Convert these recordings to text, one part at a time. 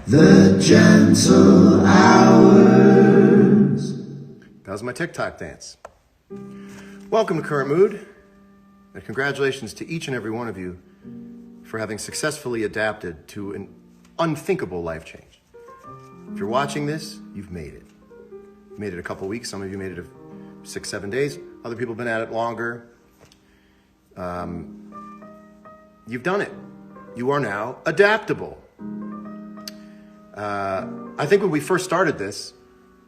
The gentle hours. That was my TikTok dance. Welcome to Current Mood, and congratulations to each and every one of you for having successfully adapted to an unthinkable life change. If you're watching this, you've made it. You made it a couple weeks, some of you made it 6-7 days, other people have been at it longer. You've done it. You are now adaptable. I think when we first started this,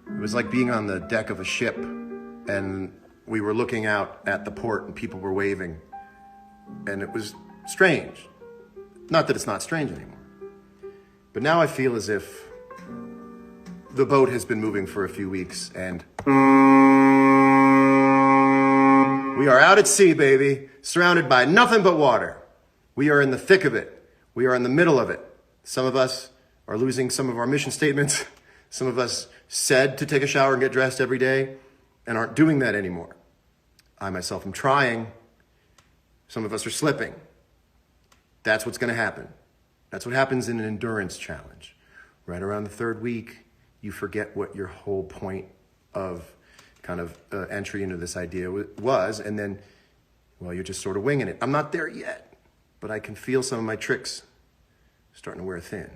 it was like being on the deck of a ship and we were looking out at the port and people were waving, and it was strange. Not that it's not strange anymore, but now I feel as if the boat has been moving for a few weeks and we are out at sea, baby, surrounded by nothing but water. We are in the thick of it. We are in the middle of it. Some of us are losing some of our mission statements. Some of us said to take a shower and get dressed every day and aren't doing that anymore. I myself am trying. Some of us are slipping. That's what's going to happen. That's what happens in an endurance challenge. Right around the third week, you forget what your whole point of kind of entry into this idea was, and then, well, you're just sort of winging it. I'm not there yet, but I can feel some of my tricks starting to wear thin.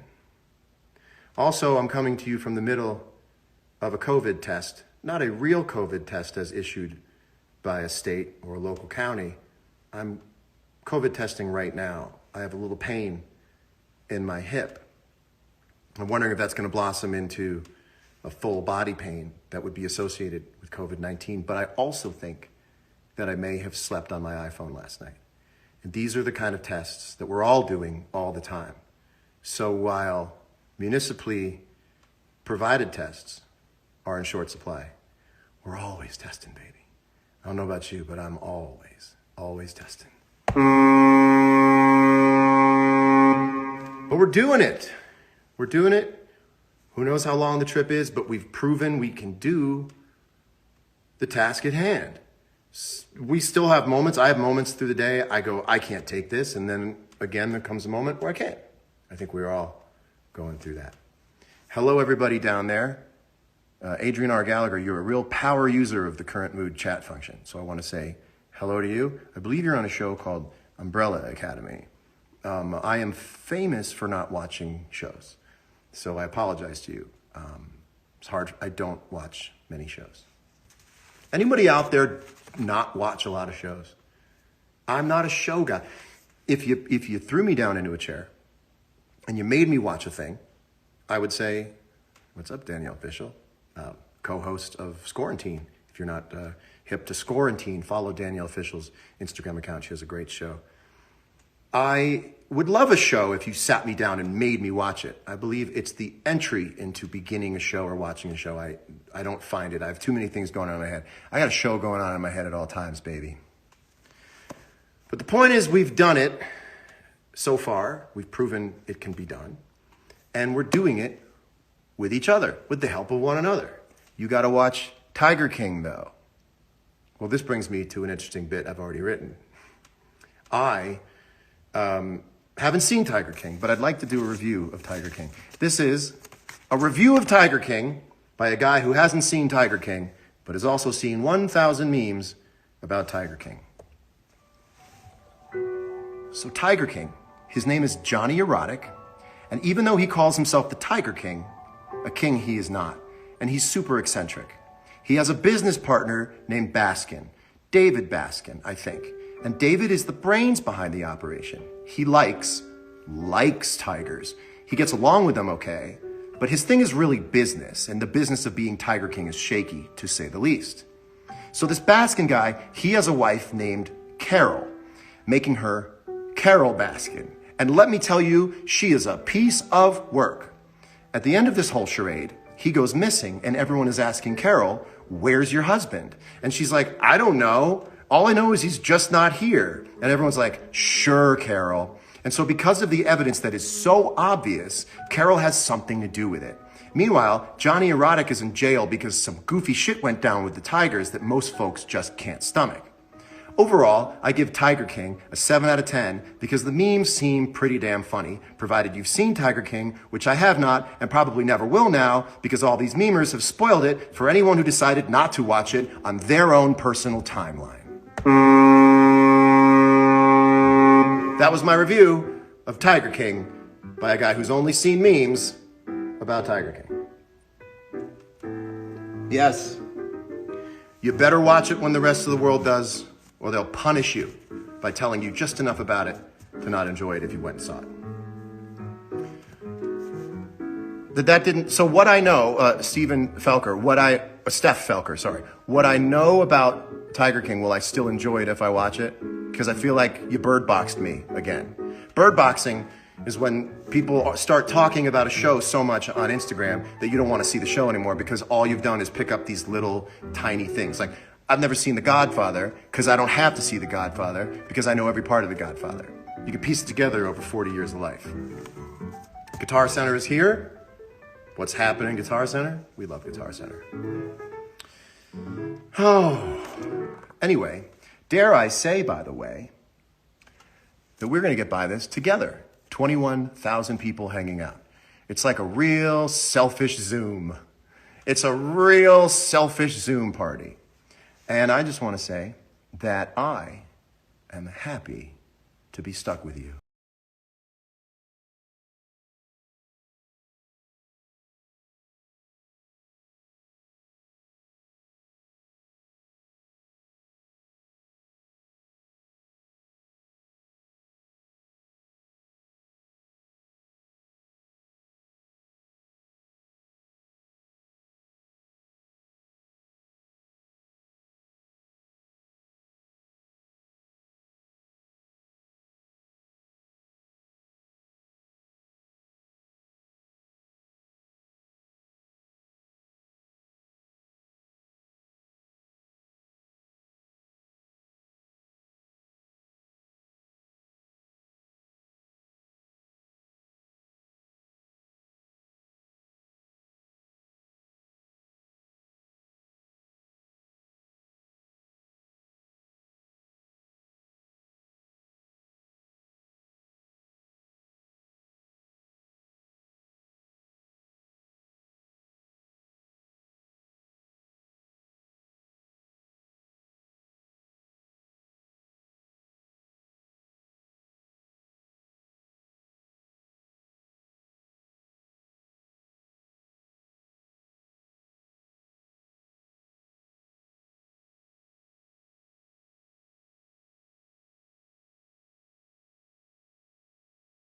Also, I'm coming to you from the middle of a COVID test, not a real COVID test as issued by a state or a local county. I'm COVID testing right now. I have a little pain in my hip. I'm wondering if that's going to blossom into a full body pain that would be associated with COVID-19. But I also think that I may have slept on my iPhone last night. And these are the kind of tests that we're all doing all the time. So while municipally provided tests are in short supply, we're always testing, baby. I don't know about you, but I'm always testing. But we're doing it. We're doing it. Who knows how long the trip is, but we've proven we can do the task at hand. We still have moments. I have moments through the day. I go, I can't take this. And then again, there comes a moment where I can. I think we're all going through that. Hello, everybody down there. Adrian R. Gallagher, you're a real power user of the Current Mood chat function. So I want to say hello to you. I believe you're on a show called Umbrella Academy. I am famous for not watching shows, so I apologize to you. It's hard. I don't watch many shows. Anybody out there not watch a lot of shows? I'm not a show guy. If you threw me down into a chair and you made me watch a thing, I would say, what's up, Danielle Fishel, co-host of Scorantine. If you're not hip to Scorantine, follow Danielle Fishel's Instagram account. She has a great show. I would love a show if you sat me down and made me watch it. I believe it's the entry into beginning a show or watching a show. I don't find it. I have too many things going on in my head. I got a show going on in my head at all times, baby. But the point is, we've done it so far. We've proven it can be done. And we're doing it with each other, with the help of one another. You got to watch Tiger King, though. Well, this brings me to an interesting bit I've already written. I haven't seen Tiger King, but I'd like to do a review of Tiger King. This is a review of Tiger King by a guy who hasn't seen Tiger King, but has also seen 1,000 memes about Tiger King. So Tiger King, his name is Johnny Erotic, and even though he calls himself the Tiger King, a king he is not, and he's super eccentric. He has a business partner named Baskin, David Baskin, I think. And David is the brains behind the operation. He likes tigers. He gets along with them okay, but his thing is really business, and the business of being Tiger King is shaky, to say the least. So this Baskin guy, he has a wife named Carol, making her Carol Baskin. And let me tell you, she is a piece of work. At the end of this whole charade, he goes missing, and everyone is asking Carol, where's your husband? And she's like, I don't know. All I know is he's just not here. And everyone's like, sure, Carol. And so because of the evidence that is so obvious, Carol has something to do with it. Meanwhile, Johnny Erotic is in jail because some goofy shit went down with the tigers that most folks just can't stomach. Overall, I give Tiger King a 7 out of 10 because the memes seem pretty damn funny, provided you've seen Tiger King, which I have not and probably never will now because all these memers have spoiled it for anyone who decided not to watch it on their own personal timeline. That was my review of Tiger King by a guy who's only seen memes about Tiger King. Yes, you better watch it when the rest of the world does, or they'll punish you by telling you just enough about it to not enjoy it if you went and saw it. So what I know, Steph Felker, sorry. What I know about Tiger King, will I still enjoy it if I watch it? Because I feel like you bird boxed me again. Bird boxing is when people start talking about a show so much on Instagram that you don't want to see the show anymore because all you've done is pick up these little tiny things. Like, I've never seen The Godfather because I don't have to see The Godfather because I know every part of The Godfather. You can piece it together over 40 years of life. Guitar Center is here. What's happening, Guitar Center? We love Guitar Center. Oh, anyway, dare I say, by the way, that we're going to get by this together. 21,000 people hanging out. It's like a real selfish Zoom. It's a real selfish Zoom party. And I just want to say that I am happy to be stuck with you.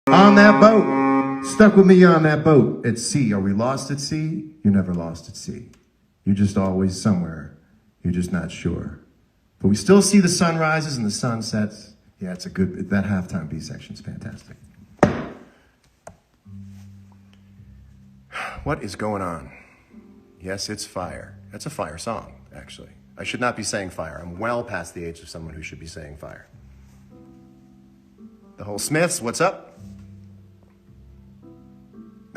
On that boat, stuck with me on that boat at sea. Are we lost at sea? You're never lost at sea. You're just always somewhere. You're just not sure. But we still see the sunrises and the sunsets. Yeah, it's a good, that halftime B section's fantastic. What is going on? Yes, it's fire. That's a fire song, actually. I should not be saying fire. I'm well past the age of someone who should be saying fire. The whole Smiths, what's up?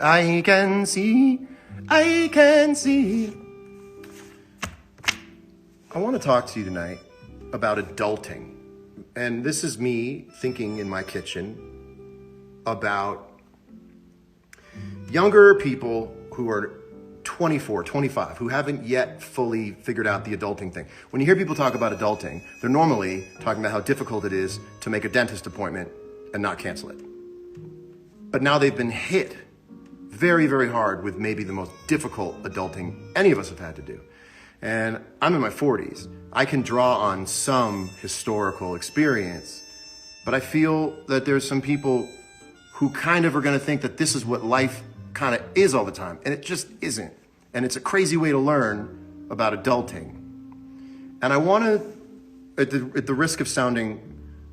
I can see. I want to talk to you tonight about adulting. And this is me thinking in my kitchen about younger people who are 24, 25, who haven't yet fully figured out the adulting thing. When you hear people talk about adulting, they're normally talking about how difficult it is to make a dentist appointment and not cancel it. But now they've been hit very, very hard with maybe the most difficult adulting any of us have had to do. And I'm in my 40s. I can draw on some historical experience, but I feel that there's some people who kind of are going to think that this is what life kind of is all the time, and it just isn't. And it's a crazy way to learn about adulting. And I want to, at the risk of sounding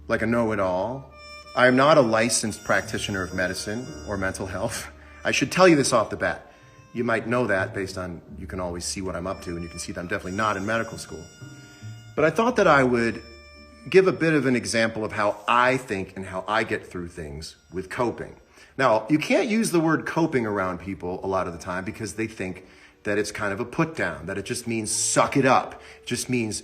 like a know-it-all, I am not a licensed practitioner of medicine or mental health. I should tell you this off the bat. You might know that based on, you can always see what I'm up to, and you can see that I'm definitely not in medical school. But I thought that I would give a bit of an example of how I think and how I get through things with coping. Now, you can't use the word coping around people a lot of the time because they think that it's kind of a put down, that it just means suck it up. It just means,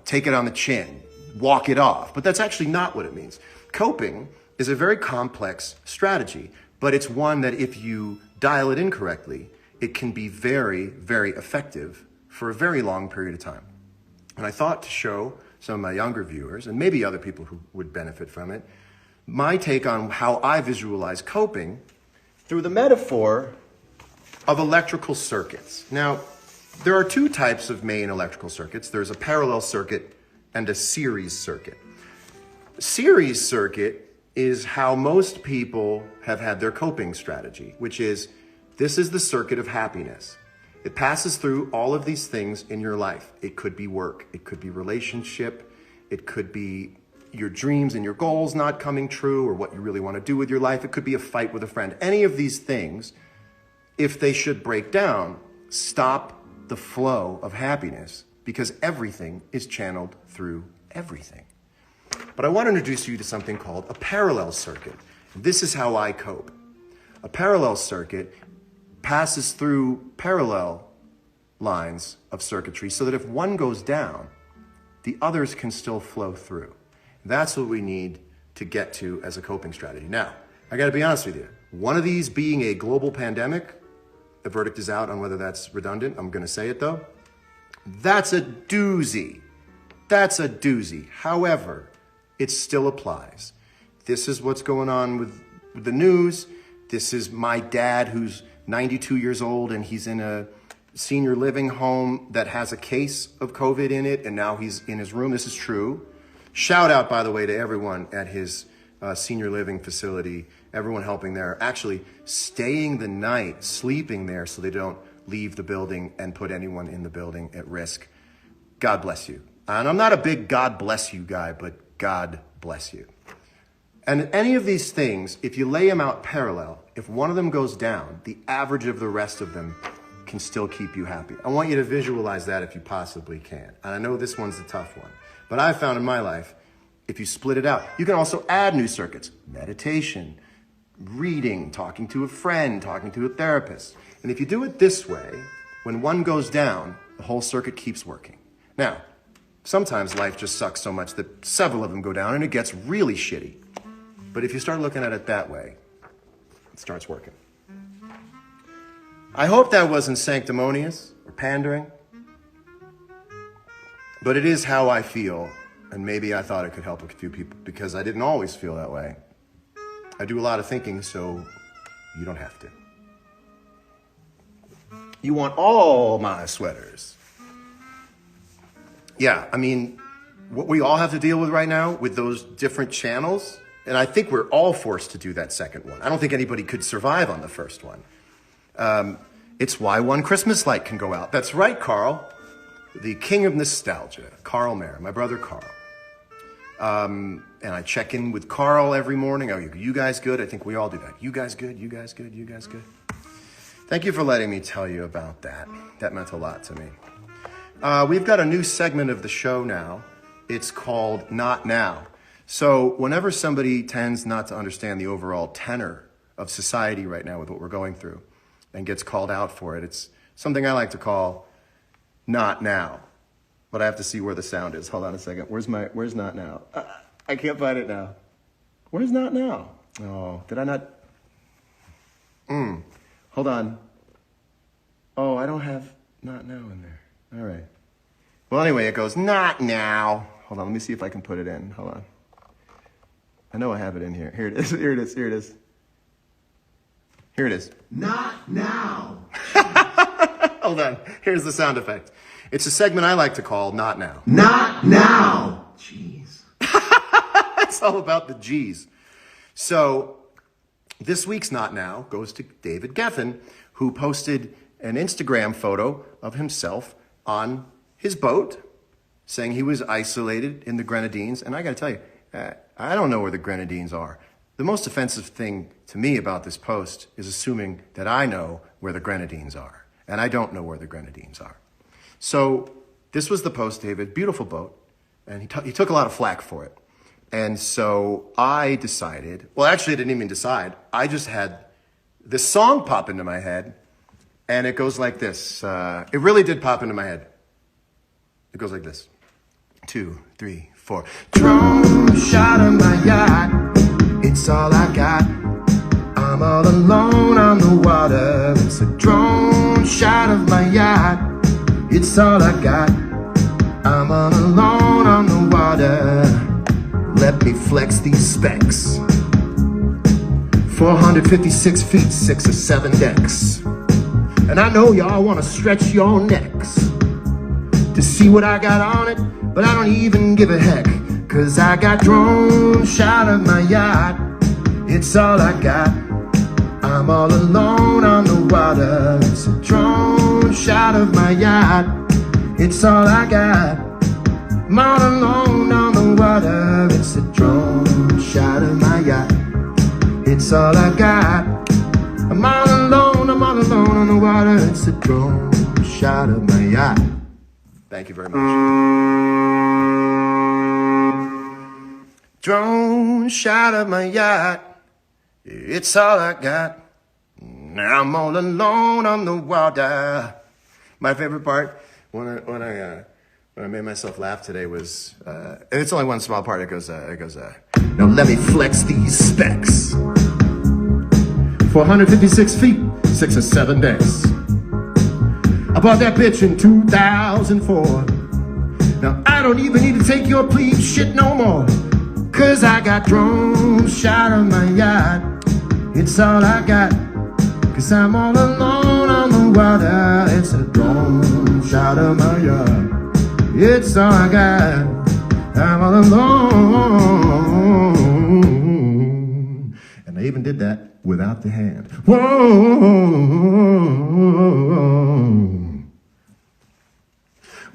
take it on the chin. walk it off. But that's actually not what it means. Coping is a very complex strategy, but it's one that if you dial it in correctly, it can be very, very effective for a very long period of time. And I thought to show some of my younger viewers, and maybe other people who would benefit from it, my take on how I visualize coping through the metaphor of electrical circuits. Now, there are two types of main electrical circuits. There's a parallel circuit and a series circuit. Series circuit is how most people have had their coping strategy, which is, this is the circuit of happiness. It passes through all of these things in your life. It could be work, it could be relationship, it could be your dreams and your goals not coming true, or what you really want to do with your life. It could be a fight with a friend. Any of these things, if they should break down, stop the flow of happiness, because everything is channeled through everything. But I want to introduce you to something called a parallel circuit. This is how I cope. A parallel circuit passes through parallel lines of circuitry so that if one goes down, the others can still flow through. That's what we need to get to as a coping strategy. Now, I got to be honest with you. One of these being a global pandemic, the verdict is out on whether that's redundant. I'm going to say it though. That's a doozy. That's a doozy. However, it still applies. This is what's going on with the news. This is my dad who's 92 years old and he's in a senior living home that has a case of COVID in it, and now he's in his room. This is true. Shout out, by the way, to everyone at his senior living facility, everyone helping there, actually staying the night, sleeping there so they don't leave the building and put anyone in the building at risk. God bless you. And I'm not a big God bless you guy, but God bless you. And any of these things, if you lay them out parallel, if one of them goes down, the average of the rest of them can still keep you happy. I want you to visualize that if you possibly can. And I know this one's a tough one, but I've found in my life, if you split it out, you can also add new circuits: meditation, reading, talking to a friend, talking to a therapist. And if you do it this way, when one goes down, the whole circuit keeps working. Now, sometimes life just sucks so much that several of them go down and it gets really shitty. But if you start looking at it that way, it starts working. I hope that wasn't sanctimonious or pandering, but it is how I feel, and maybe I thought it could help a few people because I didn't always feel that way. I do a lot of thinking, so you don't have to. You want all my sweaters. Yeah, I mean, what we all have to deal with right now with those different channels, and I think we're all forced to do that second one. I don't think anybody could survive on the first one. It's why one Christmas light can go out. That's right, Carl. The king of nostalgia, Carl Mayer, my brother Carl. And I check in with Carl every morning. Oh, you guys good? I think we all do that. You guys good? You guys good? You guys good? Thank you for letting me tell you about that. That meant a lot to me. We've got a new segment of the show now. It's called Not Now. So whenever somebody tends not to understand the overall tenor of society right now with what we're going through and gets called out for it, it's something I like to call Not Now. But I have to see where the sound is. Hold on a second. Where's Not Now? I can't find it now. Where's Not Now? Oh, did I not? Hold on. Oh, I don't have Not Now in there. All right. Well, anyway, it goes, Not Now. Hold on, let me see if I can put it in. Hold on. I know I have it in here. Here it is. Here it is. Here it is. Here it is. Not now. Hold on. Here's the sound effect. It's a segment I like to call Not Now. Not now. Jeez. It's all about the G's. So this week's Not Now goes to David Geffen, who posted an Instagram photo of himself on his boat, saying he was isolated in the Grenadines. And I got to tell you, I don't know where the Grenadines are. The most offensive thing to me about this post is assuming that I know where the Grenadines are. And I don't know where the Grenadines are. So this was the post, David. Beautiful boat. And he took a lot of flack for it. And so I decided, well, actually I didn't even decide. I just had this song pop into my head. And it goes like this. It really did pop into my head. It goes like this. 2, 3, 4. Drone shot of my yacht. It's all I got. I'm all alone on the water. It's a drone shot of my yacht. It's all I got. I'm all alone on the water. Let me flex these specs. 456 feet, 6 or 7 decks. And I know y'all wanna stretch your necks to see what I got on it, but I don't even give a heck, 'cause I got drone shot of my yacht. It's all I got. I'm all alone on the water. It's a drone shot of my yacht. It's all I got. I'm all alone on the water. It's a drone shot of my yacht. It's all I got. I'm all alone on the water. It's a drone shot of my yacht. Thank you very much. Drone shot of my yacht. It's all I got. Now I'm all alone on the water. My favorite part when I made myself laugh today was it's only one small part. It goes now let me flex these specs. 456 feet, 6 or 7 decks. I bought that bitch in 2004. Now I don't even need to take your plebe shit no more, 'cause I got drone shot on my yacht. It's all I got, 'cause I'm all alone on the water. It's a drone shot of my yacht. It's all I got. I'm all alone. And I even did that without the hand. Whoa.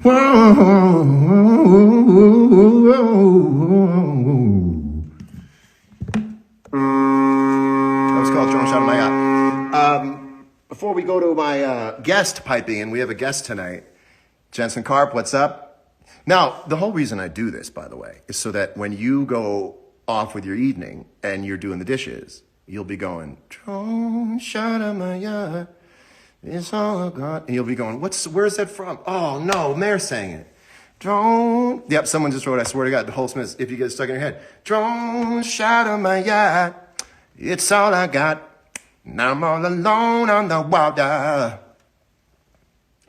Whoa. That was called Drone Shot of my Yacht. Before we go to my guest piping in, we have a guest tonight. Jensen Karp, what's up? Now, the whole reason I do this, by the way, is so that when you go off with your evening and you're doing the dishes, you'll be going, drone shot of my yacht, it's all I got. And you'll be going, where's that from? Oh, no, Mayor sang it. Drone. Yep, someone just wrote, I swear to God, the whole Smiths, if you get it stuck in your head. Drone shot of my yacht, it's all I got. Now I'm all alone on the water.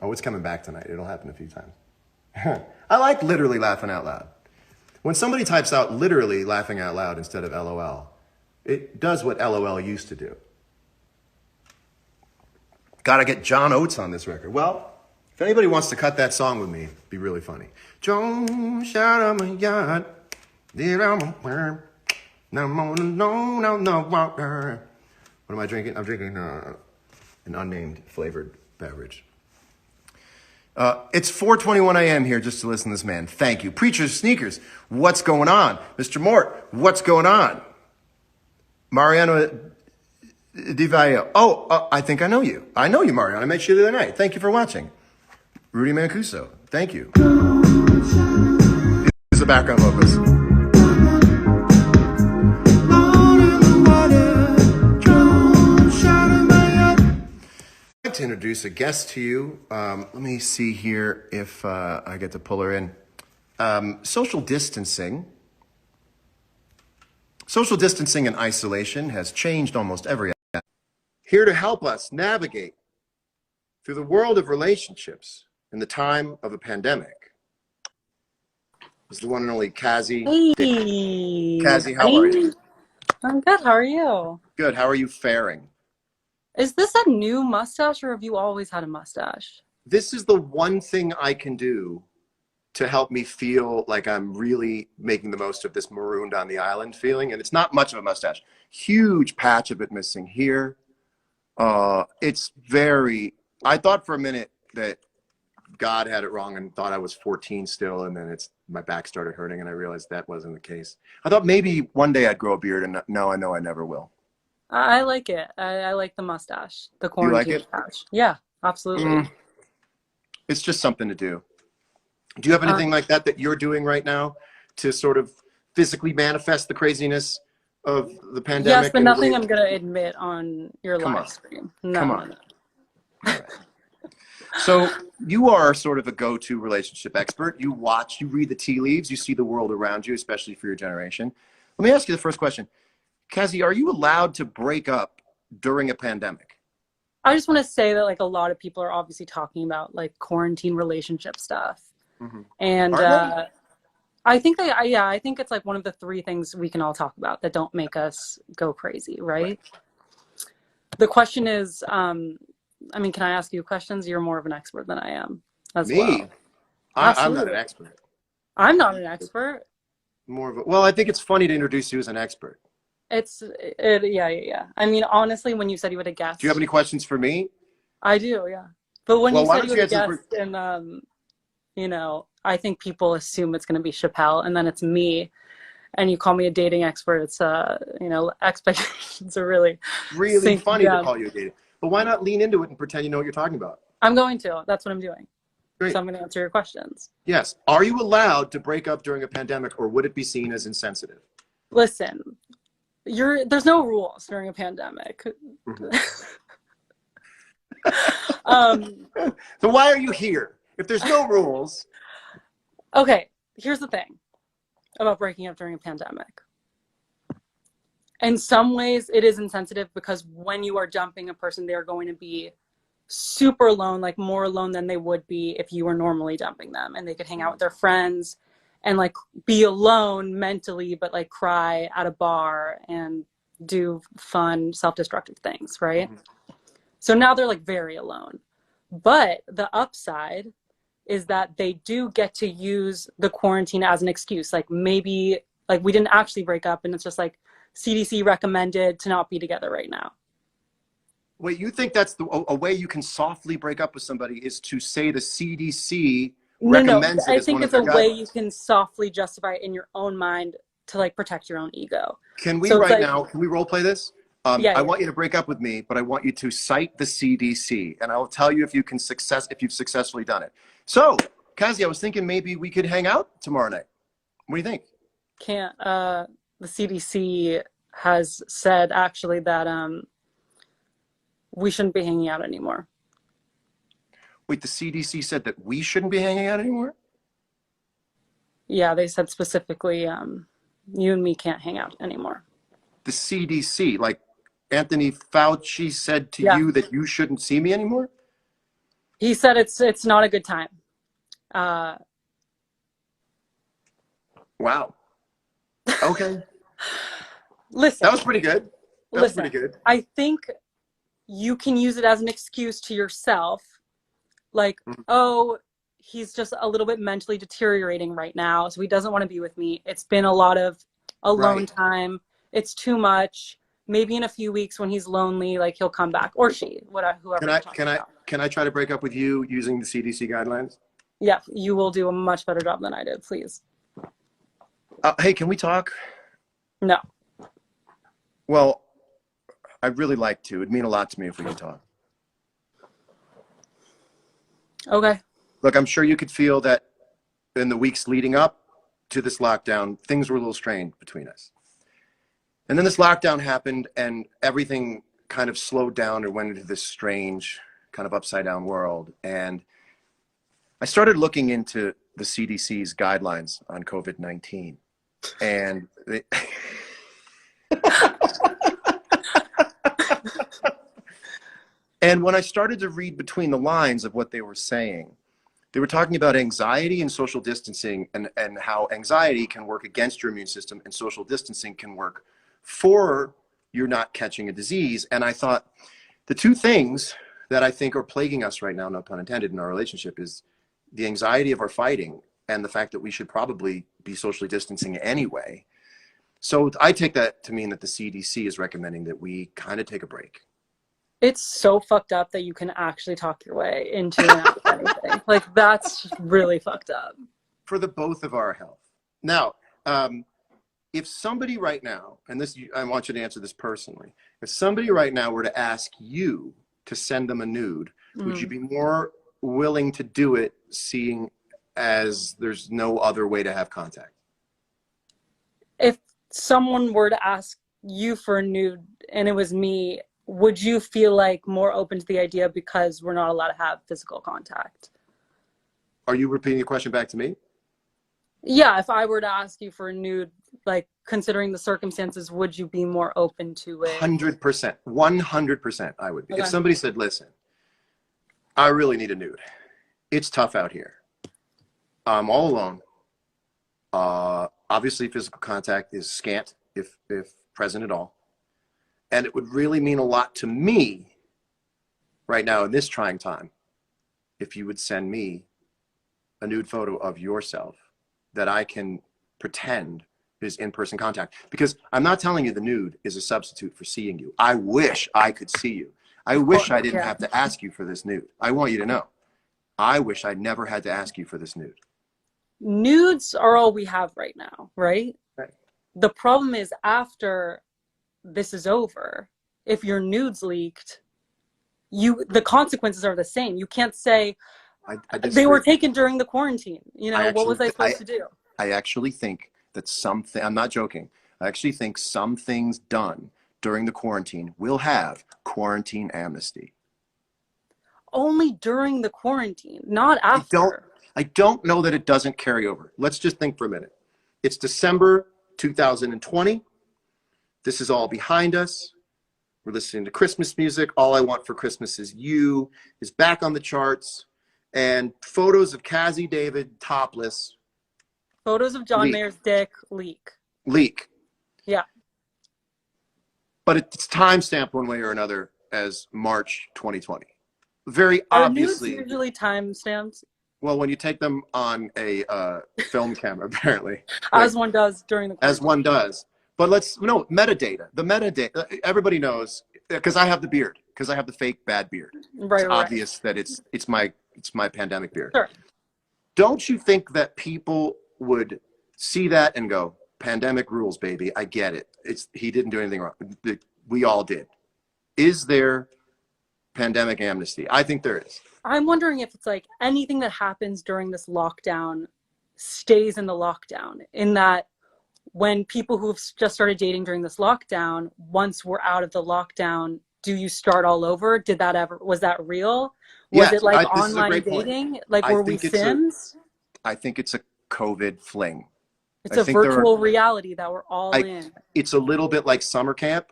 Oh, it's coming back tonight. It'll happen a few times. I like literally laughing out loud. When somebody types out literally laughing out loud instead of LOL, it does what LOL used to do. Gotta get John Oates on this record. Well, if anybody wants to cut that song with me, it'd be really funny. Drone shot of my yacht. Now I'm all alone on the water. What am I drinking? I'm drinking an unnamed flavored beverage. It's 4:21 a.m. here just to listen to this man. Thank you. Preacher's Sneakers, what's going on? Mr. Mort, what's going on? Mariano Di Valle. Oh, I think I know you. I know you, Mariano. I met you the other night. Thank you for watching. Rudy Mancuso, thank you. Here's the background vocals. I'd like to introduce a guest to you. Let me see here if I get to pull her in. Social distancing and isolation has changed almost every aspect. Here to help us navigate through the world of relationships in the time of a pandemic is the one and only Cazzie. Hey. Cazzie, how are you? I'm good. How are you? Good. How are you faring? Is this a new mustache or have you always had a mustache? This is the one thing I can do to help me feel like I'm really making the most of this marooned on the island feeling. And it's not much of a mustache. Huge patch of it missing here. It's very, I thought for a minute that God had it wrong and thought I was 14 still. And then my back started hurting and I realized that wasn't the case. I thought maybe one day I'd grow a beard and no, I know I never will. I like it. I like the mustache, the quarantine patch. Yeah, absolutely. It's just something to do. Do you have anything like that you're doing right now to sort of physically manifest the craziness of the pandemic? Yes, but nothing I'm going to admit on your live stream. No, Come on. No. All right. So you are sort of a go-to relationship expert. You watch, you read the tea leaves, you see the world around you, especially for your generation. Let me ask you the first question. Cazzie, are you allowed to break up during a pandemic? I just want to say that like a lot of people are obviously talking about like quarantine relationship stuff. And Are they? I think I think it's like one of the three things we can all talk about that don't make us go crazy, right? The question is, I mean, can I ask you questions? You're more of an expert than I am as Me? well. I'm not Absolutely. an expert. I'm not an expert. More of a, well, I think it's funny to introduce you as an expert. Yeah. I mean, honestly, when you said you would have Do you have guessed, any questions for me? I do, yeah. But when Well, you why said don't you you would have answer guessed, and you know, I think people assume it's going to be Chappelle, and then it's me, and you call me a dating expert. It's you know, expectations are really really sinking funny to down. call you a data. But why not lean into it and pretend you know what you're talking about? I'm going to. That's what I'm doing. Great. So I'm going to answer your questions. Yes. Are you allowed to break up during a pandemic, or would it be seen as insensitive? Listen, there's no rules during a pandemic. So why are you here? If there's no rules. Okay, here's the thing about breaking up during a pandemic. In some ways, it is insensitive because when you are dumping a person, they're going to be super alone, like more alone than they would be if you were normally dumping them. And they could hang out with their friends and like be alone mentally, but like cry at a bar and do fun, self-destructive things, right? So now they're like very alone. But the upside is that they do get to use the quarantine as an excuse. Like maybe like we didn't actually break up and it's just like CDC recommended to not be together right now. Wait, you think that's a way you can softly break up with somebody is to say the CDC recommends it I as think one of it's their a way you guidelines? can softly justify it in your own mind to like protect your own ego. Can we So it's right like, now, can we role play this? yeah, I want you to break up with me, but I want you to cite the CDC, and I'll tell you if you've successfully done it. So, Cazzie, I was thinking maybe we could hang out tomorrow night. What do you think? can't, the CDC has said actually that we shouldn't be hanging out anymore. Wait, the CDC said that we shouldn't be hanging out anymore? Yeah, they said specifically, you and me can't hang out anymore. The CDC, like Anthony Fauci said to Yeah. you that you shouldn't see me anymore? He said it's not a good time. Wow. Okay. Listen. That was pretty good. That was Listen, pretty good. I think you can use it as an excuse to yourself. Like, oh, he's just a little bit mentally deteriorating right now, so he doesn't want to be with me. It's been a lot of alone time. It's too much. Maybe in a few weeks when he's lonely, like he'll come back, or she, whoever. Can I try to break up with you using the CDC guidelines? Yeah, you will do a much better job than I did, please. Hey, can we talk? No. Well, I'd really like to. It'd mean a lot to me if we could talk. Okay. Look, I'm sure you could feel that in the weeks leading up to this lockdown, things were a little strained between us. And then this lockdown happened and everything kind of slowed down and went into this strange kind of upside down world. And I started looking into the CDC's guidelines on COVID-19. And and when I started to read between the lines of what they were saying, they were talking about anxiety and social distancing and how anxiety can work against your immune system and social distancing can work for you're not catching a disease. And I thought the two things that I think are plaguing us right now, no pun intended, in our relationship is the anxiety of our fighting and the fact that we should probably be socially distancing anyway. So I take that to mean that the CDC is recommending that we kind of take a break. It's so fucked up that you can actually talk your way into and out of anything. Like, that's really fucked up. For the both of our health. Now, if somebody right now, and this, I want you to answer this personally, if somebody right now were to ask you to send them a nude, would you be more willing to do it seeing as there's no other way to have contact? If someone were to ask you for a nude and it was me, would you feel like more open to the idea because we're not allowed to have physical contact? Are you repeating the question back to me? Yeah, if I were to ask you for a nude, like considering the circumstances, would you be more open to it? 100%. 100% I would be. Okay. If somebody said, listen, I really need a nude. It's tough out here. I'm all alone. Obviously, physical contact is scant, if present at all. And it would really mean a lot to me right now in this trying time if you would send me a nude photo of yourself that I can pretend is in-person contact. Because I'm not telling you the nude is a substitute for seeing you. I wish I could see you. I wish I didn't have to ask you for this nude. I want you to know. I wish I never had to ask you for this nude. Nudes are all we have right now, right? Right. The problem is after this is over, if your nudes leaked, the consequences are the same. You can't say they were taken during the quarantine. You know, what was I supposed to do? I actually think that I'm not joking. I actually think some things done during the quarantine will have quarantine amnesty. Only during the quarantine, not after. I don't know that it doesn't carry over. Let's just think for a minute. It's December 2020. This is all behind us. We're listening to Christmas music. All I Want for Christmas Is You is back on the charts. And photos of Cazzie David topless. Photos of John Mayer's dick leak. Yeah. But it's timestamped one way or another as March 2020. Very Are obviously. Nudes usually timestamped? Well, when you take them on a film camera, apparently. As one does during the quarantine. As one does. But metadata. The metadata, everybody knows, because I have the beard, because I have the fake bad beard. It's obvious that it's my pandemic beard. Sure. Don't you think that people would see that and go, pandemic rules, baby, I get it. He didn't do anything wrong. We all did. Is there pandemic amnesty? I think there is. I'm wondering if it's like anything that happens during this lockdown stays in the lockdown, in that when people who've just started dating during this lockdown, once we're out of the lockdown, do you start all over? Was that real? Was it like online dating? Like, were we Sims? I think it's a COVID fling. It's a virtual reality that we're all in. It's a little bit like summer camp.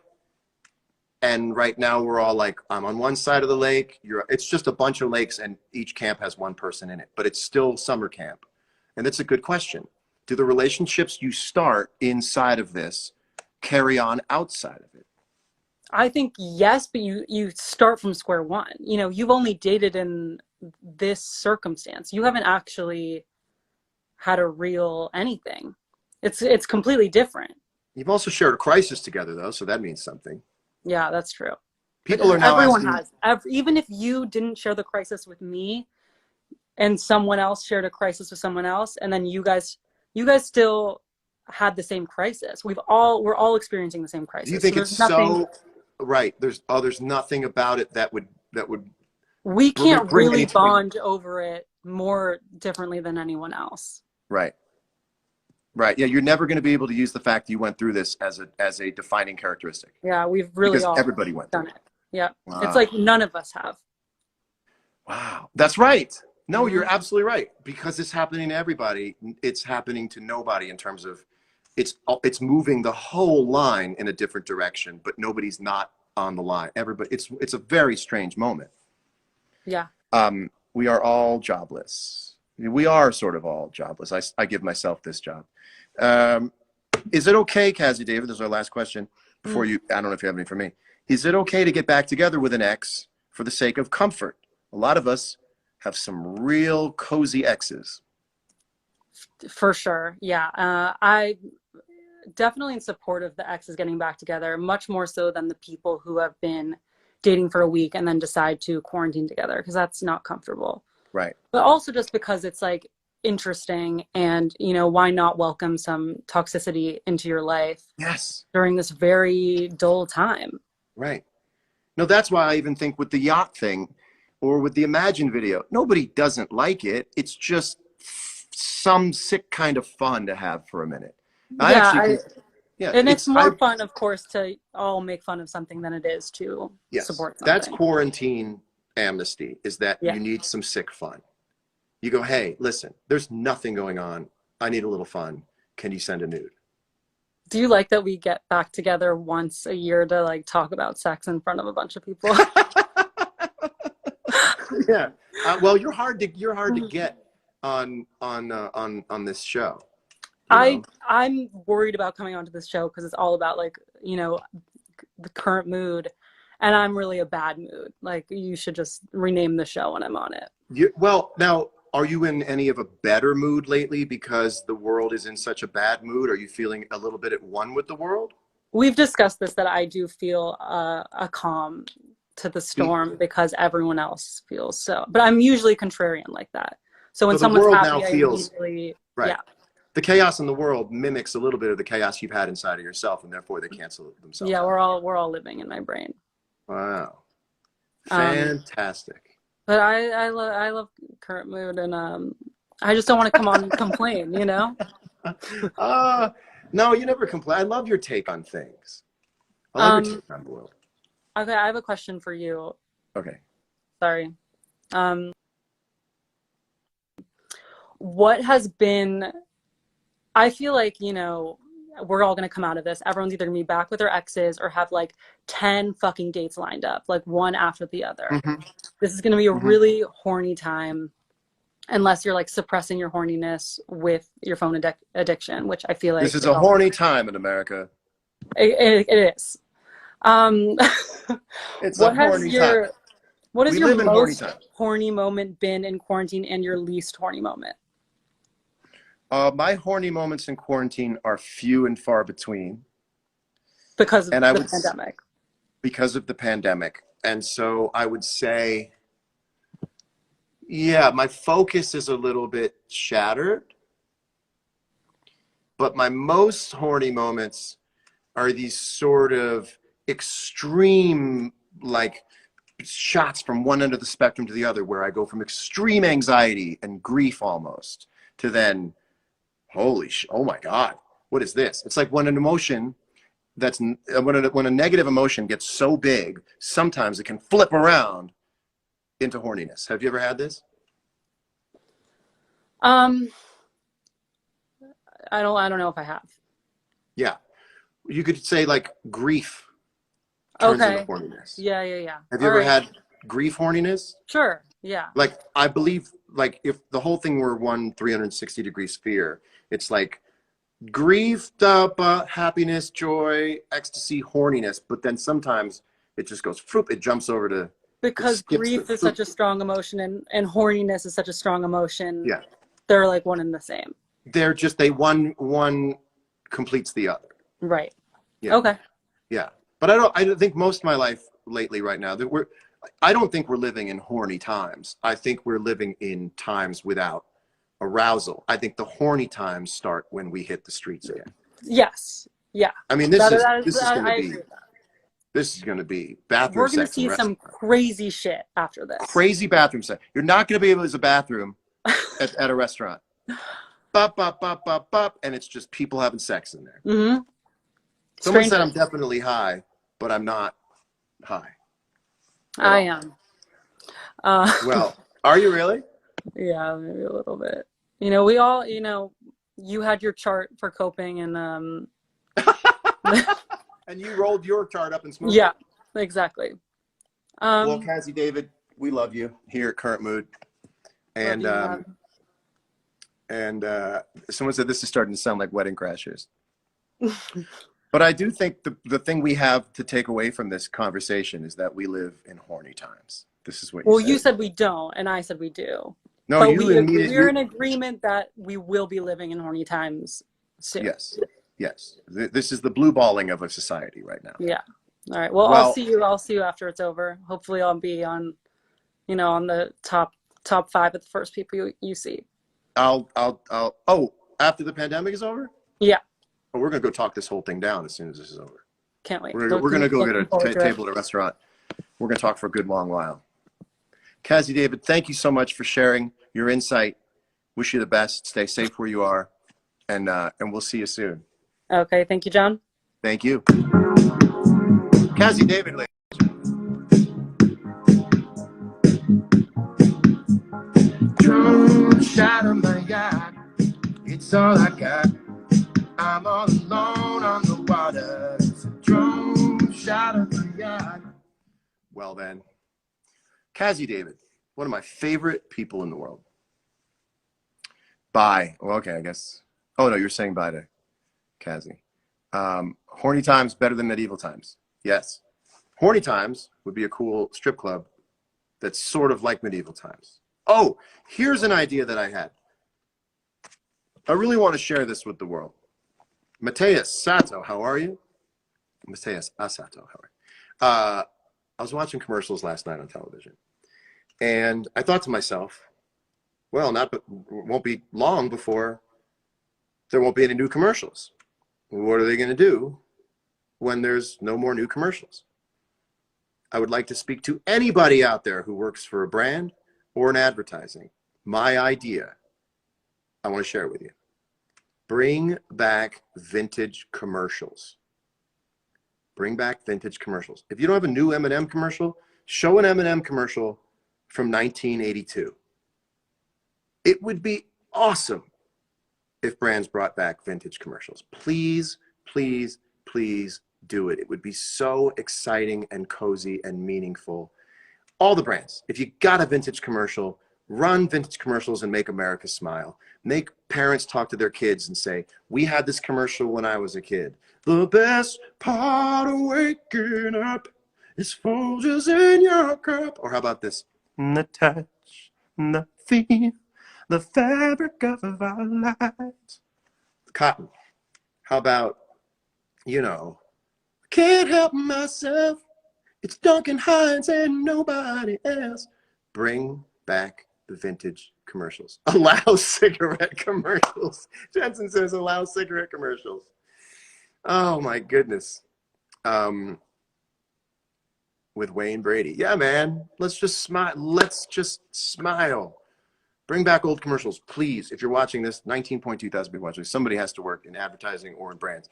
And right now we're all like, I'm on one side of the lake. It's just a bunch of lakes and each camp has one person in it, but it's still summer camp. And that's a good question. Do the relationships you start inside of this carry on outside of it? I think yes, but you start from square one. You know, you've only dated in this circumstance. You haven't actually had a real anything. It's completely different. You've also shared a crisis together, though, so that means something. Yeah, that's true. People are now everyone has. Even if you didn't share the crisis with me, and someone else shared a crisis with someone else, and then you guys still had the same crisis. We're all experiencing the same crisis. Do you think it's so right? There's nothing about it that would. We can't really bond over it more differently than anyone else. Right. Right. Yeah, you're never going to be able to use the fact that you went through this as a defining characteristic. Yeah, we've really because all everybody went done through it. Yeah. Wow. It's like none of us have. Wow. That's right. No, you're absolutely right. Because it's happening to everybody. It's happening to nobody in terms of it's moving the whole line in a different direction, but nobody's not on the line. Everybody, it's a very strange moment. Yeah. We are all jobless. We are sort of all jobless. I give myself this job. Is it okay, Cazzie David, this is our last question before I don't know if you have any for me. Is it okay to get back together with an ex for the sake of comfort? A lot of us have some real cozy exes. For sure. Yeah. I definitely in support of the exes getting back together, much more so than the people who have been dating for a week and then decide to quarantine together, because that's not comfortable. Right. But also just because it's like interesting, and you know, why not welcome some toxicity into your life? Yes. During this very dull time. Right. No, that's why I even think with the yacht thing or with the Imagine video, nobody doesn't like it. It's just some sick kind of fun to have for a minute. Yeah, And it's more fun, of course, to all make fun of something than it is to support something. That's quarantine amnesty, is that you need some sick fun. You go, hey, listen, there's nothing going on. I need a little fun. Can you send a nude? Do you like that we get back together once a year to like talk about sex in front of a bunch of people? Yeah. Well, you're hard to get on this show. I'm worried about coming onto this show because it's all about like, you know, the current mood, and I'm really a bad mood. Like, you should just rename the show when I'm on it. Well, now, are you in any of a better mood lately because the world is in such a bad mood? Are you feeling a little bit at one with the world? We've discussed this, that I do feel a calm to the storm because everyone else feels so. But I'm usually contrarian like that. So when someone's happy, I immediately, right. The chaos in the world mimics a little bit of the chaos you've had inside of yourself, and therefore they cancel themselves. Yeah, we're all living in my brain. Wow, fantastic. But I love current mood, and I just don't want to come on and complain, you know. No, you never complain. I love your take on things. I love your take on the world. Okay, I have a question for you. Okay. Sorry. What has been, I feel like, you know, we're all going to come out of this. Everyone's either going to be back with their exes or have like 10 fucking dates lined up, like one after the other. Mm-hmm. This is going to be a really horny time, unless you're like suppressing your horniness with your phone addiction, which I feel like this is a horny time in America. It is. It's a horny time. What has your most horny moment been in quarantine, and your least horny moment? My horny moments in quarantine are few and far between. Because of the pandemic. Because of the pandemic. And so I would say, yeah, my focus is a little bit shattered. But my most horny moments are these sort of extreme, like, shots from one end of the spectrum to the other, where I go from extreme anxiety and grief almost to then, oh my God, what is this? It's like when an emotion when a negative emotion gets so big, sometimes it can flip around into horniness. Have you ever had this? I don't know if I have. Yeah. You could say like grief turns into horniness. Yeah. Have you ever had grief horniness? Sure. Yeah. Like, I believe, like, if the whole thing were one 360-degree sphere, it's like grief, happiness, joy, ecstasy, horniness. But then sometimes it just goes, it jumps over to... Because grief is such a strong emotion, and horniness is such a strong emotion. Yeah. They're like one and the same. They're just, one completes the other. Right. Yeah. Okay. Yeah. But I don't think most of my life lately right now, I don't think we're living in horny times. I think we're living in times without arousal. I think the horny times start when we hit the streets again. Yes. Yeah. I mean, this is going to be bathroom sex. We're going to see some crazy shit after this. Crazy bathroom sex. You're not going to be able to use a bathroom at a restaurant. Bop, bop, bop, bop, bop, and it's just people having sex in there. Mm-hmm. Someone said I'm definitely high, but I'm not high. I am. Well, are you really? Yeah, maybe a little bit. You know, we all, you know, you had your chart for coping, and and you rolled your chart up and smoked. Yeah, exactly. Well, Cazzie, David, we love you here at Current Mood, and someone said this is starting to sound like Wedding Crashers. But I do think the thing we have to take away from this conversation is that we live in horny times. This is what you said. You said we don't, and I said we do. No, but we're in agreement that we will be living in horny times soon. Yes. This is the blue balling of a society right now. Yeah. All right. Well, I'll see you after it's over. Hopefully I'll be on, you know, on the top 5 of the first people you see. After the pandemic is over? Yeah. But we're going to go talk this whole thing down as soon as this is over. Can't wait. We're going to go get a table at a restaurant. We're going to talk for a good long while. Cazzie, David, thank you so much for sharing your insight. Wish you the best. Stay safe where you are. And we'll see you soon. Okay. Thank you, John. Thank you. Cazzie David, ladies. Drone shot of my yacht, it's all I got. I'm all alone on the water. It's a drone shot of my yacht. Well then, Cazzie David, one of my favorite people in the world. Bye. Well, okay, I guess. Oh no, you're saying bye to Cazzie. Horny times better than medieval times. Yes. Horny times would be a cool strip club that's sort of like medieval times. Oh, here's an idea that I had. I really want to share this with the world. Mateus Sato, how are you? Mateus Asato, how are you? I was watching commercials last night on television, and I thought to myself, well, it won't be long before there won't be any new commercials. What are they going to do when there's no more new commercials? I would like to speak to anybody out there who works for a brand or in advertising. My idea, I want to share it with you. Bring back vintage commercials. Bring back vintage commercials. If you don't have a new M&M commercial, show an M&M commercial from 1982. It would be awesome if brands brought back vintage commercials. Please, please, please do it. It would be so exciting and cozy and meaningful. All the brands, if you got a vintage commercial, run vintage commercials and make America smile. Make parents talk to their kids and say, we had this commercial when I was a kid. The best part of waking up is Folgers in your cup. Or how about this? The touch, the feel, the fabric of our lives. Cotton. How about, can't help myself. It's Duncan Hines and nobody else. Bring back the vintage commercials. Allow cigarette commercials. Jensen says allow cigarette commercials. Oh my goodness. With Wayne Brady. Yeah, man. Let's just smile. Let's just smile. Bring back old commercials, please. If you're watching this, 19.2 thousand people watching. Somebody has to work in advertising or in brands.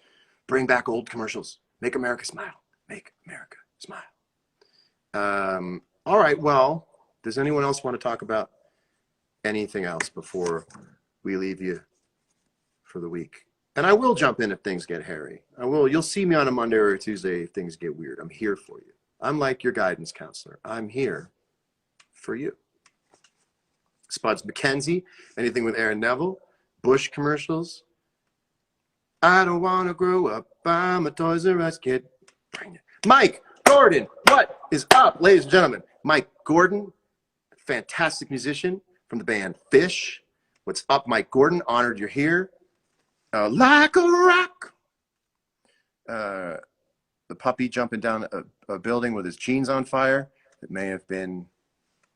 Bring back old commercials. Make America smile. Make America smile. All right. Well, does anyone else want to talk about anything else before we leave you for the week? And I will jump in if things get hairy. I will. You'll see me on a Monday or a Tuesday if things get weird. I'm here for you. I'm like your guidance counselor. I'm here for you. Spuds McKenzie, anything with Aaron Neville, Bush commercials. I don't want to grow up. I'm a Toys R Us kid. Bring it. Mike Gordon, what is up, ladies and gentlemen? Mike Gordon, fantastic musician from the band Fish. What's up, Mike Gordon? Honored you're here. Like a rock. The puppy jumping down a building with his jeans on fire. It may have been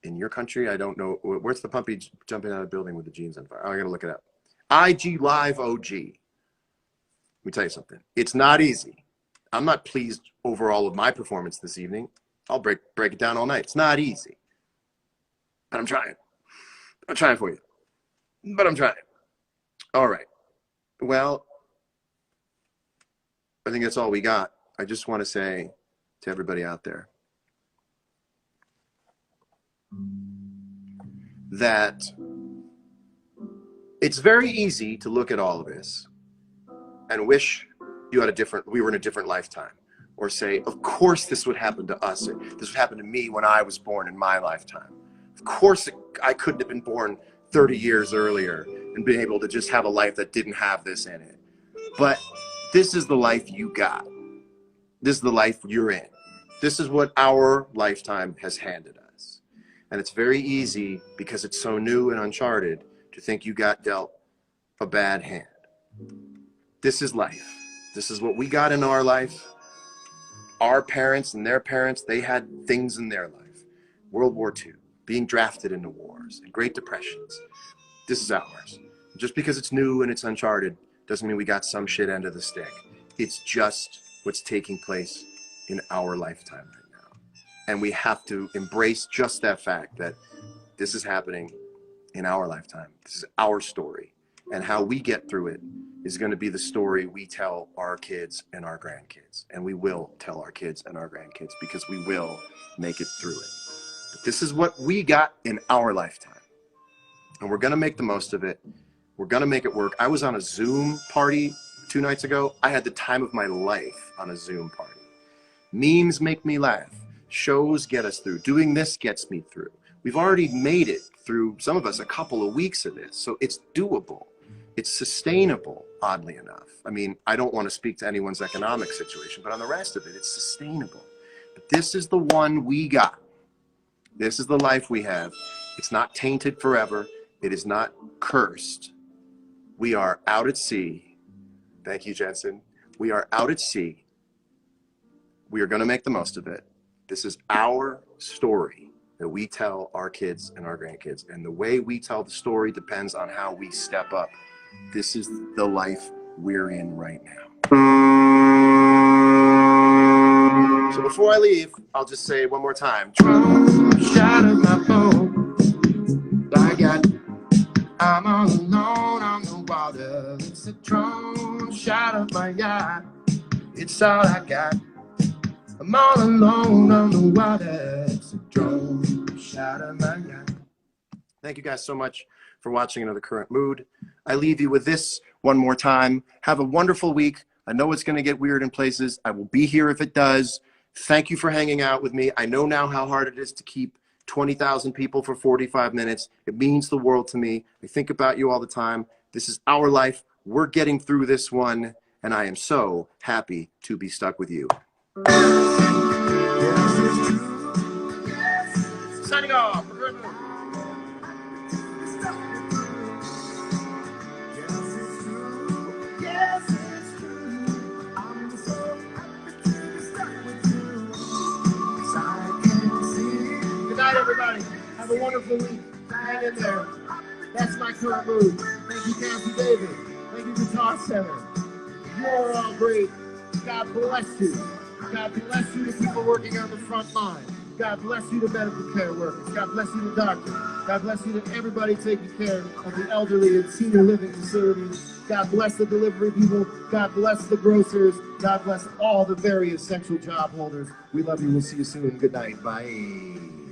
in your country. I don't know. Where's the puppy jumping out of a building with the jeans on fire? Oh, I got to look it up. IG Live OG. Let me tell you something. It's not easy. I'm not pleased overall with my performance this evening. I'll break it down all night. It's not easy. But I'm trying. I'm trying for you. But I'm trying. All right. Well, I think that's all we got. I just want to say to everybody out there that it's very easy to look at all of this and wish we were in a different lifetime, or say, of course this would happen to us, or this would happen to me when I was born in my lifetime. Of course I couldn't have been born 30 years earlier and been able to just have a life that didn't have this in it. But this is the life you got. This is the life you're in. This is what our lifetime has handed us. And it's very easy, because it's so new and uncharted, to think you got dealt a bad hand. This is life. This is what we got in our life. Our parents and their parents, they had things in their life. World War II, being drafted into wars, and Great Depressions. This is ours. Just because it's new and it's uncharted doesn't mean we got some shit end of the stick. It's just what's taking place in our lifetime right now. And we have to embrace just that fact that this is happening in our lifetime. This is our story. And how we get through it is going to be the story we tell our kids and our grandkids. And we will tell our kids and our grandkids because we will make it through it. But this is what we got in our lifetime. And we're going to make the most of it. We're going to make it work. I was on a Zoom party 2 nights ago. I had the time of my life on a Zoom party. Memes make me laugh. Shows get us through. Doing this gets me through. We've already made it through, some of us, a couple of weeks of this. So it's doable. It's sustainable, oddly enough. I mean, I don't want to speak to anyone's economic situation, but on the rest of it, it's sustainable. But this is the one we got. This is the life we have. It's not tainted forever. It is not cursed. We are out at sea. Thank you, Jensen. We are out at sea. We are going to make the most of it. This is our story that we tell our kids and our grandkids. And the way we tell the story depends on how we step up. This is the life we're in right now. So before I leave, I'll just say one more time. Shot of my phone. I'm all alone on the water. It's a drone shot of my yacht. It's all I got. I'm all alone on the water. It's a drone shot of my yacht. Thank you guys so much for watching Another Current Mood. I leave you with this one more time. Have a wonderful week. I know it's going to get weird in places. I will be here if it does. Thank you for hanging out with me. I know now how hard it is to keep 20,000 people for 45 minutes. It means the world to me. I think about you all the time. This is our life. We're getting through this one, and I am so happy to be stuck with you. Signing off. Good night, everybody. Have a wonderful week. Hang in there. That's my current mood. Thank you, Cazzie David. Thank you, Guitar Center. You're all great. God bless you. God bless you to people working on the front line. God bless you to medical care workers. God bless you to doctors. God bless you to everybody taking care of the elderly in senior living facilities. God bless the delivery people. God bless the grocers. God bless all the very essential job holders. We love you. We'll see you soon. Good night. Bye.